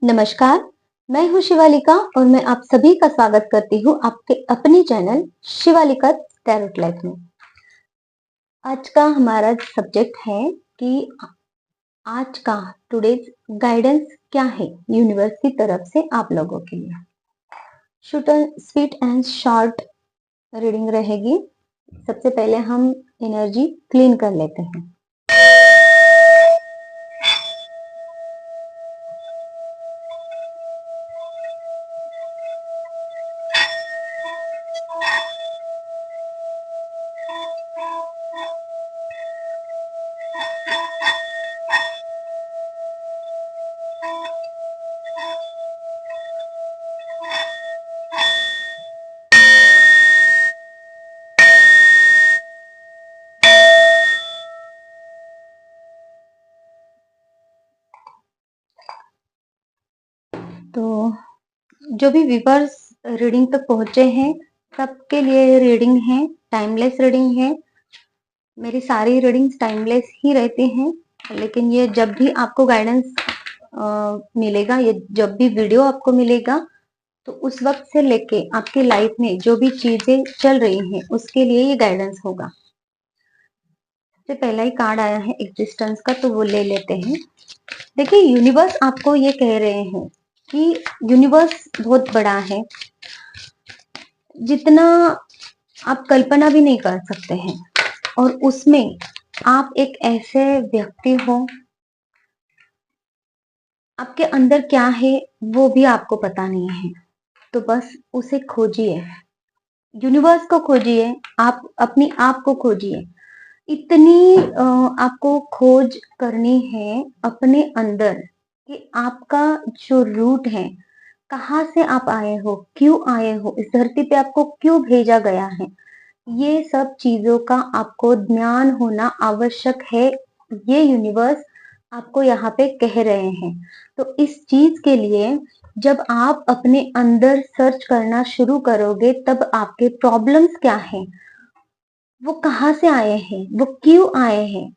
नमस्कार, मैं हूँ शिवालिका और मैं आप सभी का स्वागत करती हूँ आपके अपने चैनल शिवालिका टैरोट लाइफ में। आज का हमारा सब्जेक्ट है कि आज का टुडेज गाइडेंस क्या है यूनिवर्स की तरफ से आप लोगों के लिए। स्वीट एंड शॉर्ट रीडिंग रहेगी। सबसे पहले हम एनर्जी क्लीन कर लेते हैं। तो जो भी व्यूअर्स रीडिंग तक पहुंचे हैं सबके लिए रीडिंग है, टाइमलेस रीडिंग है। मेरी सारी रीडिंग्स टाइमलेस ही रहती हैं, लेकिन ये जब भी आपको गाइडेंस मिलेगा, ये जब भी वीडियो आपको मिलेगा तो उस वक्त से लेके आपकी लाइफ में जो भी चीजें चल रही हैं उसके लिए ये गाइडेंस होगा। सबसे पहला ही कार्ड आया है एग्जिस्टेंस का, तो वो ले लेते हैं। देखिए, यूनिवर्स आपको ये कह रहे हैं कि यूनिवर्स बहुत बड़ा है, जितना आप कल्पना भी नहीं कर सकते हैं, और उसमें आप एक ऐसे व्यक्ति हो, आपके अंदर क्या है वो भी आपको पता नहीं है। तो बस उसे खोजिए, यूनिवर्स को खोजिए, आप अपनी आप को खोजिए। इतनी आपको खोज करनी है अपने अंदर कि आपका जो रूट है, कहाँ से आप आए हो, क्यों आए हो, इस धरती पे आपको क्यों भेजा गया है, ये सब चीजों का आपको ज्ञान होना आवश्यक है। ये यूनिवर्स आपको यहाँ पे कह रहे हैं। तो इस चीज के लिए जब आप अपने अंदर सर्च करना शुरू करोगे, तब आपके प्रॉब्लम्स क्या हैं, वो कहाँ से आए हैं, वो क्यों आए हैं,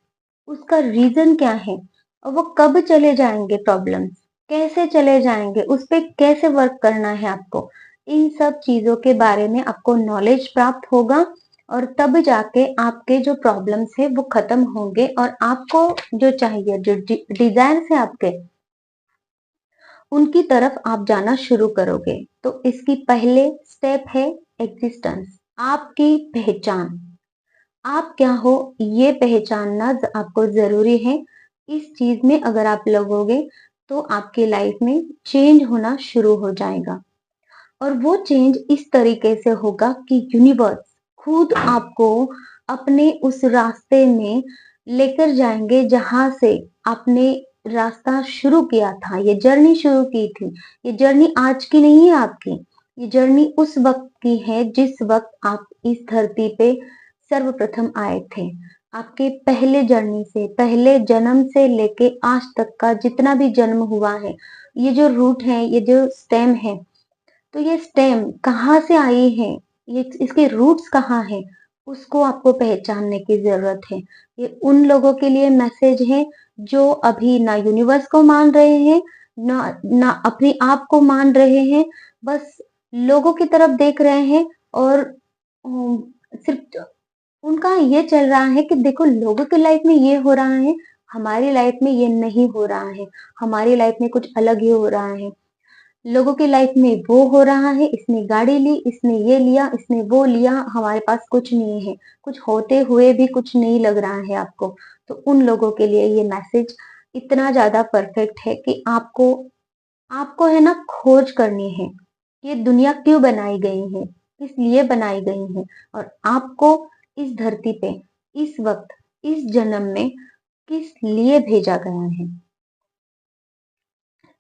उसका रीजन क्या है, और वो कब चले जाएंगे, प्रॉब्लम्स कैसे चले जाएंगे, उस पे कैसे वर्क करना है आपको, इन सब चीजों के बारे में आपको नॉलेज प्राप्त होगा। और तब जाके आपके जो प्रॉब्लम्स है वो खत्म होंगे, और आपको जो चाहिए, जो डिजायर है आपके, उनकी तरफ आप जाना शुरू करोगे। तो इसकी पहले स्टेप है एग्जिस्टेंस, आपकी पहचान। आप क्या हो ये पहचानना आपको जरूरी है। इस चीज में अगर आप लगोगे तो आपकी लाइफ में चेंज होना शुरू हो जाएगा, और वो चेंज इस तरीके से होगा कि यूनिवर्स खुद आपको अपने उस रास्ते में लेकर जाएंगे जहां से आपने रास्ता शुरू किया था, ये जर्नी शुरू की थी। ये जर्नी आज की नहीं है आपकी, ये जर्नी उस वक्त की है जिस वक्त आप इस धरती पे सर्वप्रथम आए थे। आपके पहले जर्नी से, पहले जन्म से लेके आज तक का जितना भी जन्म हुआ है, ये जो रूट है, ये जो स्टेम है, तो ये स्टेम कहाँ से आई है, ये इसके रूट्स कहाँ है, उसको आपको पहचानने की जरूरत है। ये उन लोगों के लिए मैसेज है जो अभी ना यूनिवर्स को मान रहे हैं, ना अपने आप को मान रहे हैं, बस लोगों की तरफ देख रहे हैं। और सिर्फ उनका ये चल रहा है कि देखो, लोगों की लाइफ में ये हो रहा है, हमारी लाइफ में ये नहीं हो रहा है, हमारी लाइफ में कुछ अलग ही हो रहा है। लोगों की लाइफ में वो हो रहा है, इसने गाड़ी ली, इसने ये लिया, इसने वो लिया, हमारे पास कुछ नहीं है, कुछ होते हुए भी कुछ नहीं लग रहा है आपको। तो उन लोगों के लिए ये मैसेज इतना ज्यादा परफेक्ट है कि आपको आपको है ना खोज करनी है। ये दुनिया क्यों बनाई गई है, किस लिए बनाई गई है, और आपको इस धरती पे, इस वक्त, इस जन्म में किस लिए भेजा गया है।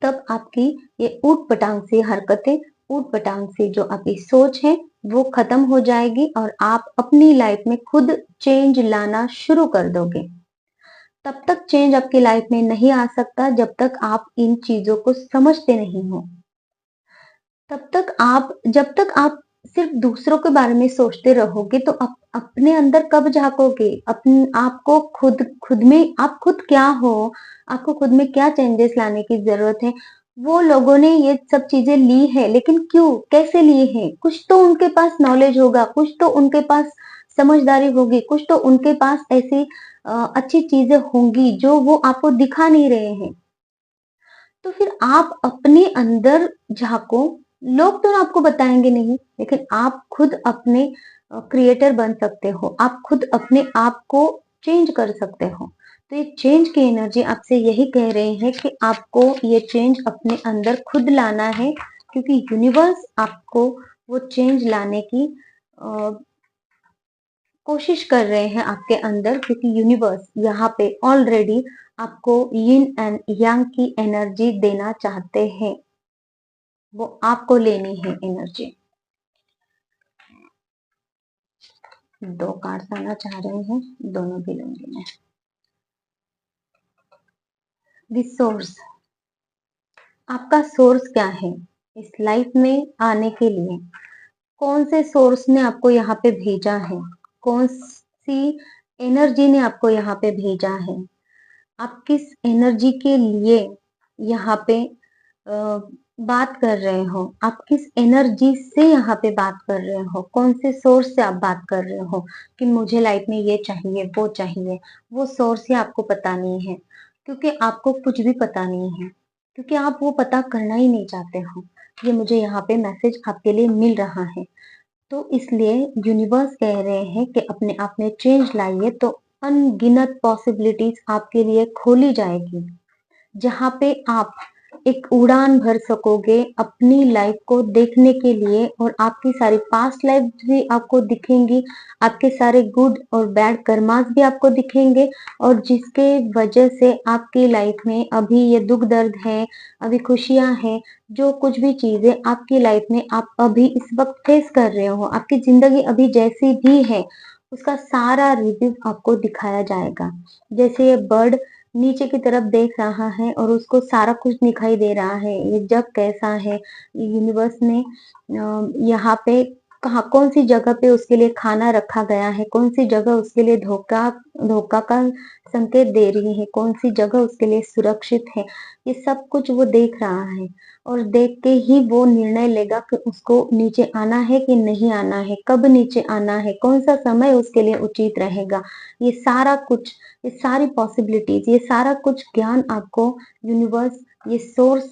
तब आपकी ये ऊट पटांग सी हरकतें, ऊट पटांग सी जो आपकी सोच है, वो खत्म हो जाएगी, और आप अपनी लाइफ में खुद चेंज लाना शुरू कर दोगे। तब तक चेंज आपकी लाइफ में नहीं आ सकता जब तक आप इन चीजों को समझते नहीं हो। जब तक आप सिर्फ दूसरों के बारे में सोचते रहोगे, तो अपने अंदर कब झांकोगे, अपन आपको खुद खुद में, आप खुद क्या हो, आपको खुद में क्या चेंजेस लाने की जरूरत है, वो लोगों ने ये सब चीजें ली है, लेकिन क्यों, कैसे लिए हैं? कुछ तो उनके पास नॉलेज होगा, कुछ तो उनके पास समझदारी होगी, कुछ तो उनके पास ऐसी अच्छी चीजें होंगी जो वो आपको दिखा नहीं रहे हैं। तो फिर आप अपने अंदर झाँको, लोग तो आपको बताएँगे नहीं, लेकिन आप खुद अपने क्रिएटर बन सकते हो, आप खुद अपने आप को चेंज कर सकते हो। तो ये चेंज की एनर्जी आपसे यही कह रही है कि आपको ये चेंज अपने अंदर खुद लाना है, क्योंकि यूनिवर्स आपको वो चेंज लाने की अ, कोशिश कर रहे हैं आपके अंदर, क्योंकि यूनिवर्स यहाँ पे ऑलरेडी आपको यिन एंड यांग की एनर्जी देना चाहते हैं। वो आपको लेनी है एनर्जी। 2 कार्ड्स आना चाह रहे हैं, दोनों भी लूंगी मैं। द सोर्स, आपका सोर्स क्या है इस लाइफ में आने के लिए? कौन से सोर्स ने आपको यहाँ पे भेजा है? कौन सी एनर्जी ने आपको यहाँ पे भेजा है? आप किस एनर्जी के लिए यहाँ पे बात कर रहे हो? आप किस एनर्जी से यहाँ पे बात कर रहे हो? कौन से सोर्स से आप बात कर रहे हो कि मुझे लाइफ में ये चाहिए, वो चाहिए? वो सोर्स ही आपको पता नहीं है, क्योंकि आपको कुछ भी पता नहीं है, क्योंकि आप वो पता करना ही नहीं चाहते हो। ये मुझे यहाँ पे मैसेज आपके लिए मिल रहा है। तो इसलिए यूनिवर्स कह रहे हैं कि अपने आप में चेंज लाइए, तो अनगिनत पॉसिबिलिटीज आपके लिए खोली जाएगी, जहाँ पे आप एक उड़ान भर सकोगे अपनी लाइफ को देखने के लिए, और आपकी सारी पास्ट लाइफ भी आपको दिखेंगी, आपके सारे गुड और बैड कर्मास भी आपको दिखेंगे, और जिसके वजह से आपकी लाइफ में अभी ये दुख दर्द है, अभी खुशियां हैं, जो कुछ भी चीजें आपकी लाइफ में आप अभी इस वक्त फेस कर रहे हो, आपकी जिंदगी अभी जैसी भी है, उसका सारा रिव्यू आपको दिखाया जाएगा। जैसे ये बर्ड नीचे की तरफ देख रहा है और उसको सारा कुछ दिखाई दे रहा है, ये जग कैसा है, यूनिवर्स ने यहाँ पे कहाँ कौन सी जगह पे उसके लिए खाना रखा गया है, कौन सी जगह उसके लिए धोखा धोखा का संकेत दे रही है, कौन सी जगह उसके लिए सुरक्षित है, ये सब कुछ वो देख रहा है, और देख के ही वो निर्णय लेगा कि उसको नीचे आना है कि नहीं आना है, कब नीचे आना है, कौन सा समय उसके लिए उचित रहेगा। ये सारा कुछ, ये सारी पॉसिबिलिटीज, ये सारा कुछ ज्ञान आपको यूनिवर्स, ये सोर्स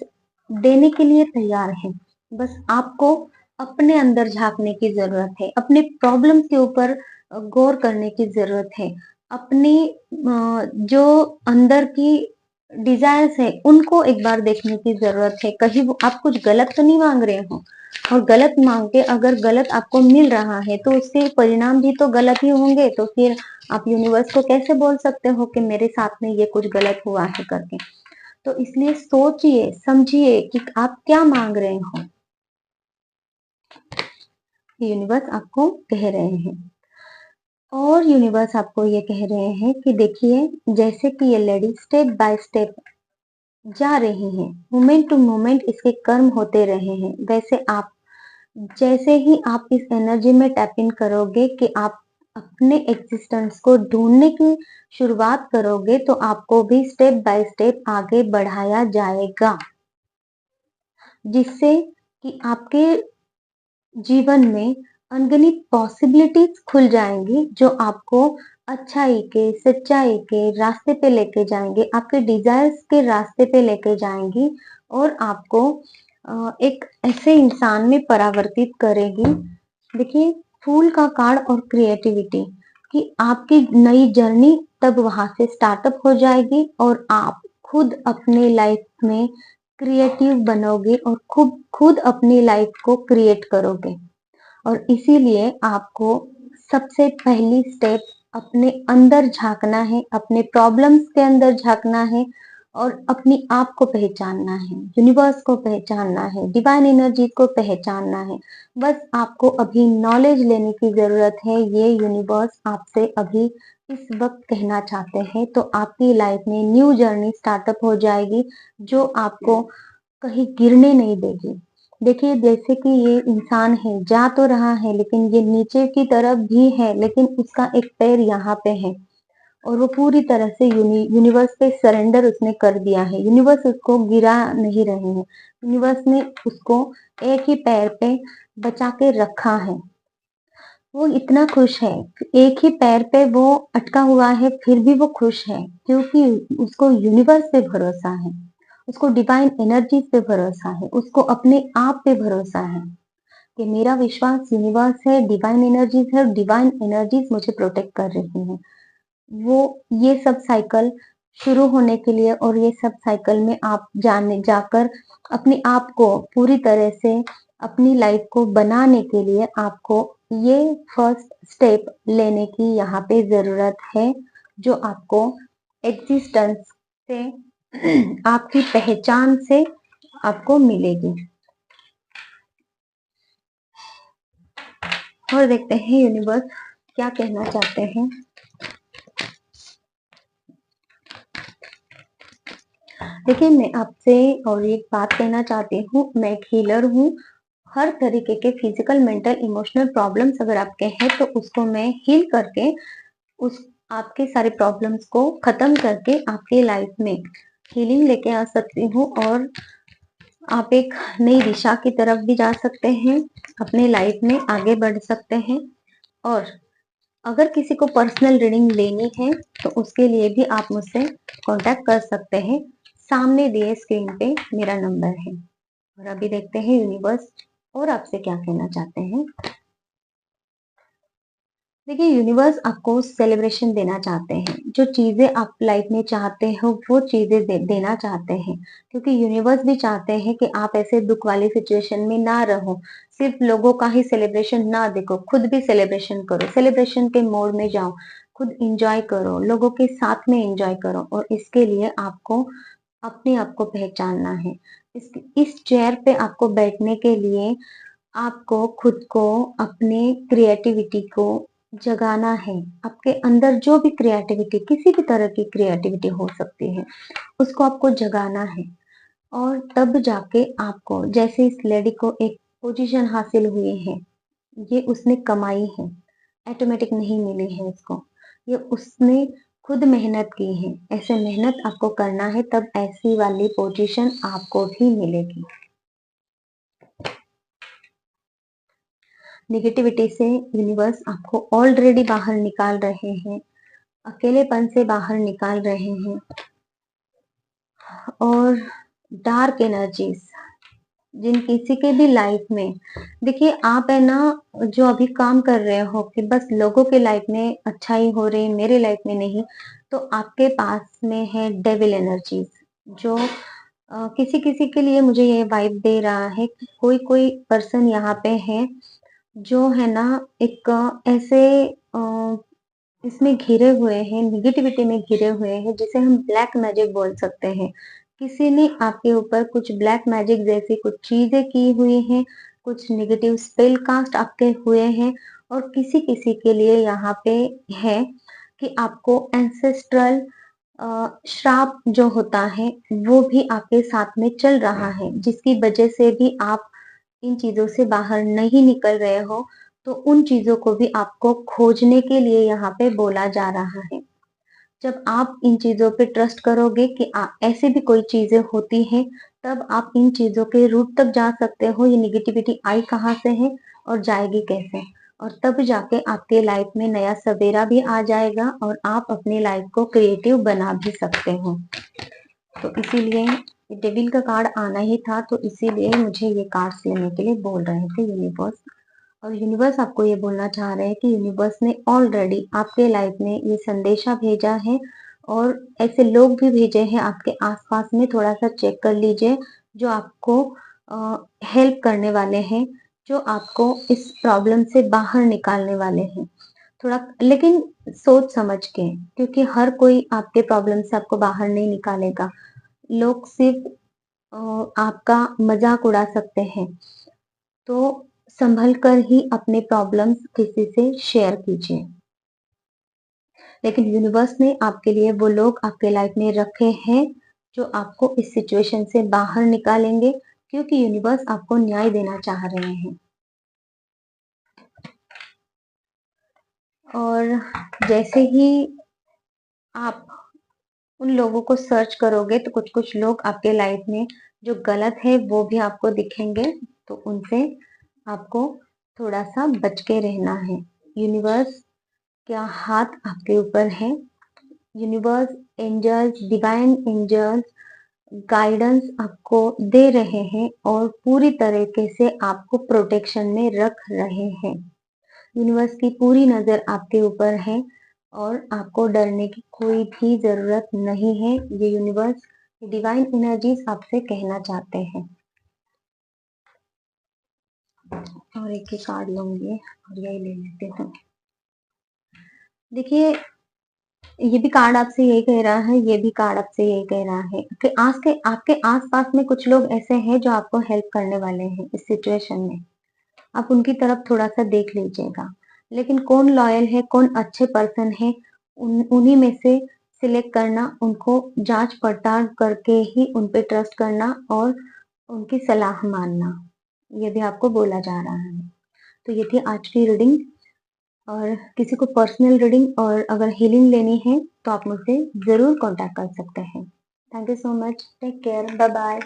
देने के लिए तैयार है। बस आपको अपने अंदर झांकने की जरूरत है, अपने प्रॉब्लम के ऊपर गौर करने की जरूरत है, अपनी जो अंदर की डिजायर्स है उनको एक बार देखने की जरूरत है, कहीं वो आप कुछ गलत तो नहीं मांग रहे हो, और गलत मांग के अगर गलत आपको मिल रहा है तो उसके परिणाम भी तो गलत ही होंगे, तो फिर आप यूनिवर्स को कैसे बोल सकते हो कि मेरे साथ में ये कुछ गलत हुआ है करके? तो इसलिए सोचिए, समझिए कि आप क्या मांग रहे हो। यूनिवर्स आपको कह रहे हैं, और यूनिवर्स आपको ये कह रहे हैं कि देखिए, जैसे कि ये लेडी स्टेप बाय स्टेप जा रही हैं, मोमेंट टू मोमेंट इसके कर्म होते रहे हैं, वैसे आप जैसे ही आप इस एनर्जी में टैप इन करोगे कि आप अपने एग्जिस्टेंस को ढूंढने की शुरुआत करोगे, तो आपको भी स्टेप बाय स्टेप आगे बढ़ाया जाएगा, जिससे कि आपके जीवन में अनगिनत पॉसिबिलिटीज खुल जाएंगी, जो आपको अच्छाई के, सच्चाई के रास्ते पे लेके जाएंगे, आपके डिजायर्स के रास्ते पे लेके जाएंगी, और आपको एक ऐसे इंसान में परावर्तित करेगी। देखिए, फूल का कार्ड और क्रिएटिविटी कि आपकी नई जर्नी तब वहां से स्टार्टअप हो जाएगी, और आप खुद अपने लाइफ में क्रिएटिव बनोगे और खुद खुद अपनी लाइफ को क्रिएट करोगे। और इसीलिए आपको सबसे पहली स्टेप अपने अंदर झांकना है, अपने प्रॉब्लम्स के अंदर झांकना है, और अपनी आप को पहचानना है, यूनिवर्स को पहचानना है, डिवाइन एनर्जी को पहचानना है। बस आपको अभी नॉलेज लेने की जरूरत है, ये यूनिवर्स आपसे अभी इस वक्त कहना चाहते हैं, तो आपकी लाइफ में न्यू जर्नी स्टार्टअप हो जाएगी, जो आपको कहीं गिरने नहीं देगी। देखिए, जैसे कि ये इंसान है, जा तो रहा है लेकिन ये नीचे की तरफ भी है, लेकिन उसका एक पैर यहाँ पे है, और वो पूरी तरह से यूनिवर्स पे सरेंडर उसने कर दिया है। यूनिवर्स उसको गिरा नहीं रहे हैं, यूनिवर्स ने उसको एक ही पैर पे बचा के रखा है। वो इतना खुश है, एक ही पैर पे वो अटका हुआ है, फिर भी वो खुश है, क्योंकि उसको यूनिवर्स पे भरोसा है, उसको डिवाइन एनर्जीज पे भरोसा है, उसको अपने आप पे भरोसा है कि मेरा विश्वास यूनिवर्स है, डिवाइन एनर्जीज है, डिवाइन एनर्जीज मुझे प्रोटेक्ट कर रही हैं। वो ये सब साइकिल शुरू होने के लिए और ये सब साइकिल में आप जाने जाकर अपने आप को पूरी तरह से अपनी लाइफ को बनाने के लिए आपको ये फर्स्ट स्टेप लेने की यहाँ पे जरूरत है, जो आपको एग्जिस्टेंस से आपकी पहचान से आपको मिलेगी। और देखते हैं यूनिवर्स क्या कहना चाहते हैं। देखिए, मैं आपसे और एक बात कहना चाहती हूँ, मैं एक हीलर हूँ। हर तरीके के फिजिकल, मेंटल, इमोशनल प्रॉब्लम्स अगर आपके हैं तो उसको मैं हील करके उस आपके सारे प्रॉब्लम्स को खत्म करके आपके लाइफ में हीलिंग लेके आ सकती हूँ, और आप एक नई दिशा की तरफ भी जा सकते हैं, अपने लाइफ में आगे बढ़ सकते हैं। और अगर किसी को पर्सनल रीडिंग लेनी है तो उसके लिए भी आप मुझसे कांटेक्ट कर सकते हैं। सामने दिए स्क्रीन पे मेरा नंबर है। और अभी देखते हैं यूनिवर्स और आपसे क्या कहना चाहते हैं। देखिए, यूनिवर्स आपको सेलिब्रेशन देना चाहते हैं, जो चीजें आप लाइफ में चाहते हो वो चीजें देना चाहते हैं, क्योंकि यूनिवर्स भी चाहते हैं कि आप ऐसे दुख वाली सिचुएशन में ना रहो, सिर्फ लोगों का ही सेलिब्रेशन ना देखो, खुद भी सेलिब्रेशन करो, सेलिब्रेशन के मोड में जाओ, खुद इंजॉय करो, लोगों के साथ में इंजॉय करो। और इसके लिए आपको अपने आप को पहचानना है। इस चेयर पे आपको बैठने के लिए आपको खुद को, अपने क्रिएटिविटी को जगाना है। आपके अंदर जो भी क्रिएटिविटी, किसी भी तरह की क्रिएटिविटी हो सकती है, उसको आपको जगाना है। और तब जाके आपको, जैसे इस लेडी को एक पोजीशन हासिल हुई है, ये उसने कमाई है, ऑटोमेटिक नहीं मिली है इसको, ये उसने खुद मेहनत की है। ऐसे मेहनत आपको करना है, तब ऐसी वाली पोजीशन आपको भी मिलेगी। नेगेटिविटी से यूनिवर्स आपको ऑलरेडी बाहर निकाल रहे हैं, अकेलेपन से बाहर निकाल रहे हैं। और डार्क एनर्जीज जिन किसी के भी लाइफ में, देखिए आप है ना, जो अभी काम कर रहे हो कि बस लोगों के लाइफ में अच्छा ही हो रही, मेरे लाइफ में नहीं, तो आपके पास में है डेविल एनर्जीज, जो किसी किसी के लिए मुझे ये वाइब दे रहा है कि कोई कोई पर्सन यहाँ पे है जो है ना, एक ऐसे इसमें घिरे हुए हैं, नेगेटिविटी में घिरे हुए हैं, जिसे हम ब्लैक मैजिक बोल सकते हैं। किसी ने आपके ऊपर कुछ ब्लैक मैजिक जैसी कुछ चीजें की हुई हैं, कुछ नेगेटिव स्पेल कास्ट आपके हुए हैं। और किसी किसी के लिए यहाँ पे है कि आपको एंसेस्ट्रल श्राप जो होता है वो भी आपके साथ में चल रहा है, जिसकी वजह से भी आप इन चीजों से बाहर नहीं निकल रहे हो। तो उन चीजों को भी आपको खोजने के लिए यहाँ पे बोला जा रहा है। जब आप इन चीजों पे ट्रस्ट करोगे कि ऐसे भी कोई चीजें होती हैं, तब आप इन चीजों के रूट तक जा सकते हो, ये निगेटिविटी आई कहाँ से है और जाएगी कैसे। और तब जाके आपके लाइफ में नया सवेरा भी आ जाएगा और आप अपनी लाइफ को क्रिएटिव बना भी सकते हो। तो इसीलिए डेविल का कार्ड आना ही था, तो इसीलिए मुझे ये कार्ड्स लेने के लिए बोल रहे थे यूनिवर्स। और यूनिवर्स आपको ये बोलना चाह रहे हैं कि यूनिवर्स ने ऑलरेडी आपके लाइफ में ये संदेशा भेजा है, और ऐसे लोग भी भेजे हैं आपके आसपास में, थोड़ा सा चेक कर लीजिए, जो आपको हेल्प करने वाले हैं, जो आपको इस प्रॉब्लम से बाहर निकालने वाले हैं। थोड़ा लेकिन सोच समझ के, क्योंकि हर कोई आपके प्रॉब्लम से आपको बाहर नहीं निकालेगा। लोग सिर्फ आपका मजाक उड़ा सकते हैं। तो संभल कर ही अपने प्रॉब्लम्स किसी से शेयर कीजिए। लेकिन यूनिवर्स ने आपके लिए वो लोग आपके लाइफ में रखे हैं जो आपको इस सिचुएशन से बाहर निकालेंगे, क्योंकि यूनिवर्स आपको न्याय देना चाह रहे हैं। और जैसे ही आप उन लोगों को सर्च करोगे तो कुछ कुछ लोग आपके लाइफ में जो गलत है वो भी आपको दिखेंगे, तो उनसे आपको थोड़ा सा बच के रहना है। यूनिवर्स का हाथ आपके ऊपर है। Universe, angels, divine angels guidance आपको दे रहे हैं और पूरी तरीके से आपको प्रोटेक्शन में रख रहे हैं। यूनिवर्स की पूरी नजर आपके ऊपर है और आपको डरने की कोई भी जरूरत नहीं है। ये यूनिवर्स, डिवाइन एनर्जीज आपसे कहना चाहते हैं। और एक ही कार्ड लूंगी और यही ले लेते हैं। देखिए, ये भी कार्ड आपसे यही कह रहा है, ये भी कार्ड आपसे यही कह रहा है कि आज के आपके आसपास में कुछ लोग ऐसे हैं जो आपको हेल्प करने वाले हैं इस सिचुएशन में। आप उनकी तरफ थोड़ा सा देख लीजिएगा। लेकिन कौन लॉयल है, कौन अच्छे पर्सन है, उन्हीं में से सिलेक्ट करना, उनको जांच पड़ताल करके ही उन पे ट्रस्ट करना और उनकी सलाह मानना, ये भी आपको बोला जा रहा है। तो ये थी आज की रीडिंग। और किसी को पर्सनल रीडिंग और अगर हीलिंग लेनी है तो आप मुझसे ज़रूर कांटेक्ट कर सकते हैं। Thank you so much. Take care. Bye bye.